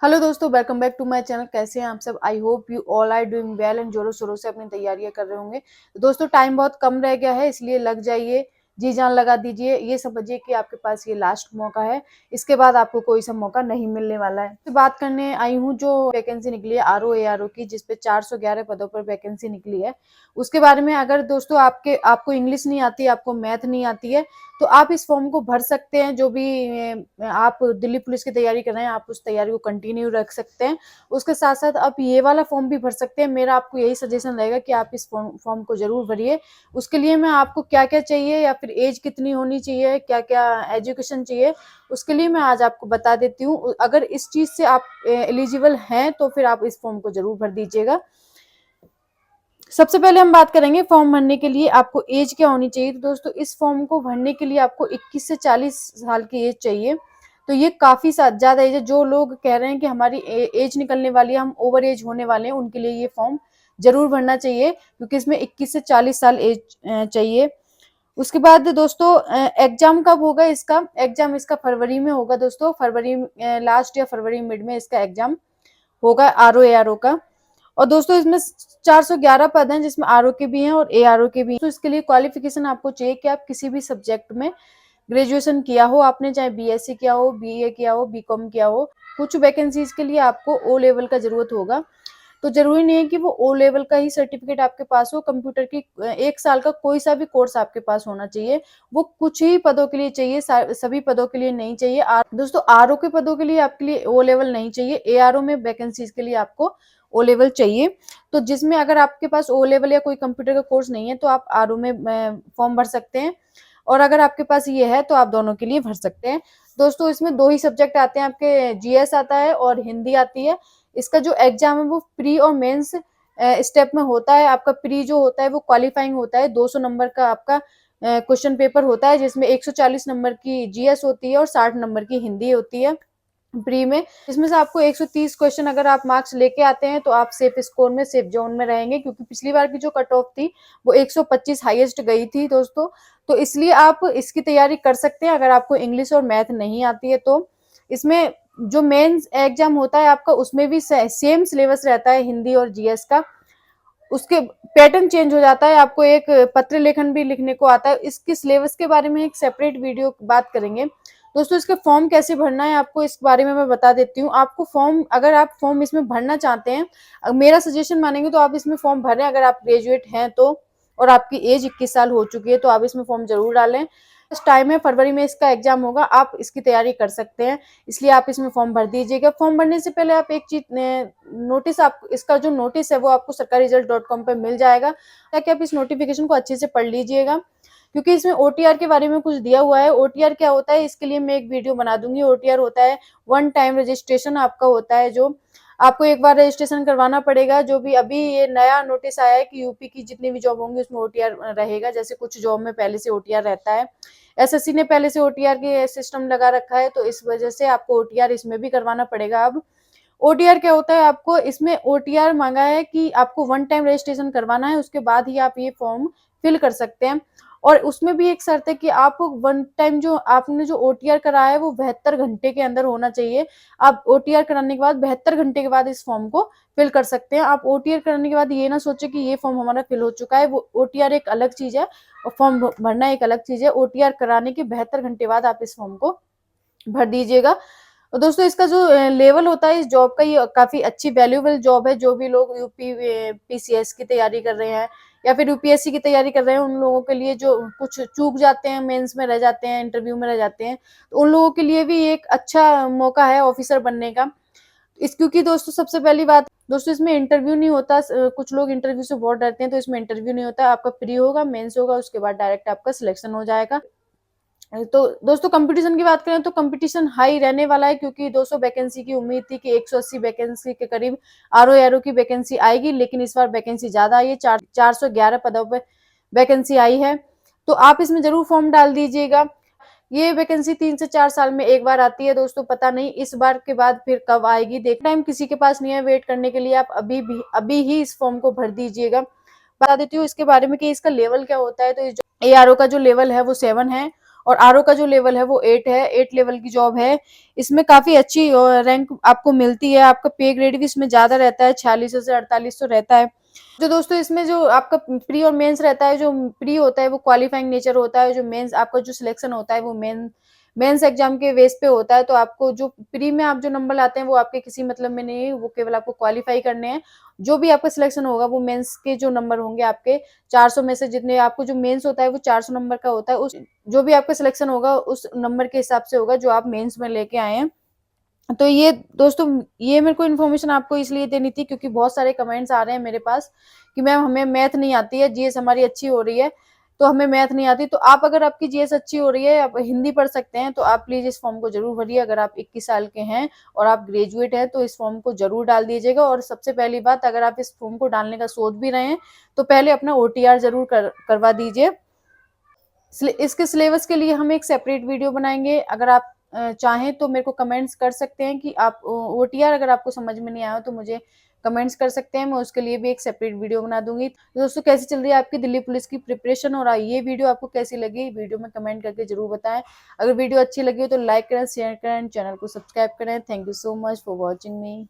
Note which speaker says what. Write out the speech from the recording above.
Speaker 1: Hello दोस्तों, welcome back to my channel. कैसे हैं आप सब? I hope you all are doing well and जोरों शोरों से अपनी तैयारियां कर रहे होंगे। दोस्तों, टाइम बहुत कम रह गया है, इसलिए लग जाइए, जी जान लगा दीजिए। ये समझिए कि आपके पास ये लास्ट मौका है, इसके बाद आपको कोई सा मौका नहीं मिलने वाला है। तो बात करने आई हूँ जो वैकेंसी निकली है आरओ एआरओ की, जिसपे 411 पदों पर वैकेंसी निकली है, उसके बारे में। अगर दोस्तों आपको इंग्लिश नहीं आती, आपको मैथ नहीं आती है, तो आप इस फॉर्म को भर सकते हैं। जो भी आप दिल्ली पुलिस की तैयारी कर रहे हैं, आप उस तैयारी को कंटिन्यू रख सकते हैं। उसके साथ साथ आप ये वाला फॉर्म भी भर सकते हैं। मेरा आपको यही सजेशन रहेगा कि आप इस फॉर्म को जरूर भरिए। उसके लिए मैं आपको क्या क्या चाहिए, या फिर एज कितनी होनी चाहिए, क्या क्या एजुकेशन चाहिए, उसके लिए मैं आज आपको बता देती हूँ। अगर इस चीज से आप एलिजिबल हैं तो फिर आप इस फॉर्म को जरूर भर दीजिएगा। सबसे पहले हम बात करेंगे फॉर्म भरने के लिए आपको एज क्या होनी चाहिए। तो दोस्तों, इस फॉर्म को भरने के लिए आपको 21 से 40 साल की एज चाहिए। तो ये काफी ज्यादा एज है। जो लोग कह रहे हैं कि हमारी एज निकलने वाली है, हम ओवर एज होने वाले हैं, उनके लिए ये फॉर्म जरूर भरना चाहिए, क्योंकि इसमें 21 से 40 साल एज चाहिए। उसके बाद दोस्तों, एग्जाम कब होगा? इसका एग्जाम इसका फरवरी में होगा दोस्तों। फरवरी लास्ट या फरवरी मिड में इसका एग्जाम होगा आरओ एआरओ का। और दोस्तों, इसमें 411 पद हैं, जिसमें आरओ के भी हैं और एआरओ के भी हैं। तो इसके लिए क्वालिफिकेशन आपको चाहिए कि आप किसी भी सब्जेक्ट में ग्रेजुएशन किया हो आपने, चाहे बीएससी किया हो, बीए किया हो, बीकॉम किया हो। कुछ वैकेंसीज के लिए आपको ओ लेवल का जरूरत होगा। तो जरूरी नहीं है कि वो ओ लेवल का ही सर्टिफिकेट आपके पास हो। कंप्यूटर की 1 साल का कोई सा भी कोर्स आपके पास होना चाहिए। वो कुछ ही पदों के लिए चाहिए, सभी पदों के लिए नहीं चाहिए। दोस्तों, आरओ के पदों के लिए आपके लिए ओ लेवल नहीं चाहिए। एआरओ में वैकेंसीज के लिए आपको ओ लेवल चाहिए। तो जिसमें अगर आपके पास ओ लेवल या कोई कंप्यूटर का कोर्स नहीं है, तो आप आरओ में फॉर्म भर सकते हैं। और अगर आपके पास ये है तो आप दोनों के लिए भर सकते हैं। दोस्तों, इसमें दो ही सब्जेक्ट आते हैं आपके, जीएस आता है और हिंदी आती है। इसका जो एग्जाम है वो प्री और मेंस स्टेप में होता है। आपका प्री जो होता है वो क्वालिफाइंग होता है, 200 नंबर का आपका क्वेश्चन पेपर होता है, जिसमें 140 नंबर की जीएस होती है और 60 नंबर की हिंदी होती है प्री में। इसमें से आपको 130 क्वेश्चन अगर आप मार्क्स लेके आते हैं तो आप सेफ स्कोर में, सेफ जोन में रहेंगे, क्योंकि पिछली बार की जो कट ऑफ थी वो 125 हाईएस्ट गई थी दोस्तों। तो इसलिए आप इसकी तैयारी कर सकते हैं अगर आपको इंग्लिश और मैथ नहीं आती है तो। इसमें जो मेंस एग्जाम होता है आपका, उसमें भी सेम सिलेबस रहता है हिंदी और जीएस का। उसके पैटर्न चेंज हो जाता है। आपको एक पत्र लेखन भी लिखने को आता है। इसके सिलेबस के बारे में एक सेपरेट वीडियो बात करेंगे दोस्तों। इसके फॉर्म कैसे भरना है आपको, इस बारे में मैं बता देती हूँ आपको। फॉर्म, अगर आप फॉर्म इसमें भरना चाहते हैं, मेरा सजेशन मानेंगे तो आप इसमें फॉर्म भरें। अगर आप ग्रेजुएट हैं तो, और आपकी एज 21 साल हो चुकी है, तो आप इसमें फॉर्म जरूर डालें। इस टाइम है, फरवरी में इसका एग्जाम होगा, आप इसकी तैयारी कर सकते हैं, इसलिए आप इसमें फॉर्म भर दीजिएगा। फॉर्म भरने से पहले आप एक चीज नोटिस, आप इसका जो नोटिस है वो आपको sarkariresult.com पे मिल जाएगा, ताकि आप इस नोटिफिकेशन को अच्छे से पढ़ लीजिएगा, क्योंकि इसमें ओटीआर के बारे में कुछ दिया हुआ है। ओटीआर क्या होता है, इसके लिए मैं एक वीडियो बना दूंगी। ओटीआर होता है वन टाइम रजिस्ट्रेशन आपका होता है, जो आपको एक बार रजिस्ट्रेशन करवाना पड़ेगा। जो भी अभी ये नया नोटिस आया है कि यूपी की जितनी भी जॉब होंगी उसमें ओटीआर रहेगा। जैसे कुछ जॉब में पहले से ओटीआर रहता है, एसएससी ने पहले से ओटीआर के सिस्टम लगा रखा है, तो इस वजह से आपको ओटीआर इसमें भी करवाना पड़ेगा। अब ओटीआर क्या होता है, आपको इसमें ओटीआर मांगा है कि आपको वन टाइम रजिस्ट्रेशन करवाना है, उसके बाद ही आप ये फॉर्म फिल कर सकते हैं। और उसमें भी एक शर्त है कि आप वन टाइम जो आपने जो ओटीआर कराया है वो 72 घंटे के अंदर होना चाहिए। आप ओटीआर कराने के बाद 72 घंटे के बाद इस फॉर्म को फिल कर सकते हैं। आप ओटीआर कराने के बाद ये ना सोचे कि ये फॉर्म हमारा फिल हो चुका है। वो ओटीआर एक अलग चीज है और फॉर्म भरना एक अलग चीज है। ओटीआर कराने के 72 घंटे बाद आप इस फॉर्म को भर दीजिएगा। और दोस्तों, इसका जो लेवल होता है इस जॉब का, ये काफी अच्छी वैल्यूएबल जॉब है। जो भी लोग यूपी पीसीएस की तैयारी कर रहे हैं या फिर यूपीएससी की तैयारी कर रहे हैं, उन लोगों के लिए जो कुछ चूक जाते हैं, मेंस में रह जाते हैं, इंटरव्यू में रह जाते हैं, तो उन लोगों के लिए भी एक अच्छा मौका है ऑफिसर बनने का। क्योंकि दोस्तों, सबसे पहली बात दोस्तों, इसमें इंटरव्यू नहीं होता। कुछ लोग इंटरव्यू से बहुत डरते हैं, तो इसमें इंटरव्यू नहीं होता। आपका प्री होगा, मेंस होगा, उसके बाद डायरेक्ट आपका सिलेक्शन हो जाएगा। तो दोस्तों, कंपटीशन की बात करें तो कंपटीशन हाई रहने वाला है, क्योंकि 200 वैकेंसी की उम्मीद थी कि 180 वैकेंसी के करीब आरओ एआरओ की वैकेंसी आएगी, लेकिन इस बार वैकेंसी ज्यादा आई है। 411 पदों पर वैकेंसी आई है। तो आप इसमें जरूर फॉर्म डाल दीजिएगा। ये वैकेंसी 3 से 4 साल में एक बार आती है दोस्तों, पता नहीं इस बार के बाद फिर कब आएगी। देख, टाइम किसी के पास नहीं है वेट करने के लिए। आप अभी ही इस फॉर्म को भर दीजिएगा। बता देती हूँ इसके बारे में कि इसका लेवल क्या होता है। तो एआरओ का जो लेवल है वो 7 है, और आरओ का जो लेवल है वो 8 है, 8 लेवल की जॉब है। इसमें काफी अच्छी रैंक आपको मिलती है। आपका पे ग्रेड भी इसमें ज्यादा रहता है, 4600 से 4800 रहता है। जो दोस्तों इसमें जो आपका प्री और मेंस रहता है, जो प्री होता है वो क्वालिफाइंग नेचर होता है, जो मेंस आपका जो सिलेक्शन होता है वो मेंस एग्जाम के बेस पे होता है। तो आपको जो प्री में आप जो नंबर लाते हैं वो आपके किसी मतलब में नहीं है, वो केवल आपको क्वालिफाई करने हैं। जो भी आपका सिलेक्शन होगा वो मेंस के जो नंबर होंगे आपके 400 में से, जितने आपको जो मेंस होता है वो 400 नंबर का होता है, उस जो भी आपका सिलेक्शन होगा उस नंबर के हिसाब से होगा जो आप मेंस में लेके आए हैं। तो ये दोस्तों, ये मेरे को इन्फॉर्मेशन आपको इसलिए देनी थी क्योंकि बहुत सारे कमेंट्स आ रहे हैं मेरे पास कि मैम हमें मैथ नहीं आती है, जीएस हमारी अच्छी हो रही है तो हमें मैथ नहीं आती। तो आप अगर आपकी जीएस अच्छी हो रही है, आप हिंदी पढ़ सकते हैं, तो आप प्लीज इस फॉर्म को जरूर भरिए। अगर आप 21 साल के हैं और आप ग्रेजुएट हैं तो इस फॉर्म को जरूर डाल दीजिएगा। और सबसे पहली बात, अगर आप इस फॉर्म को डालने का सोच भी रहे हैं तो पहले अपना ओटीआर जरूर करवा दीजिए। इसके सिलेबस के लिए हम एक सेपरेट वीडियो बनाएंगे। अगर आप चाहें तो मेरे को कमेंट्स कर सकते हैं कि आप ओटीआर अगर आपको समझ में नहीं आया तो मुझे कमेंट्स कर सकते हैं, मैं उसके लिए भी एक सेपरेट वीडियो बना दूंगी। तो दोस्तों, कैसी चल रही है आपकी दिल्ली पुलिस की प्रिपरेशन, और ये वीडियो आपको कैसी लगी वीडियो में कमेंट करके जरूर बताएं। अगर वीडियो अच्छी लगी हो तो लाइक करें, शेयर करें, चैनल को सब्सक्राइब करें। Thank you so much for watching me.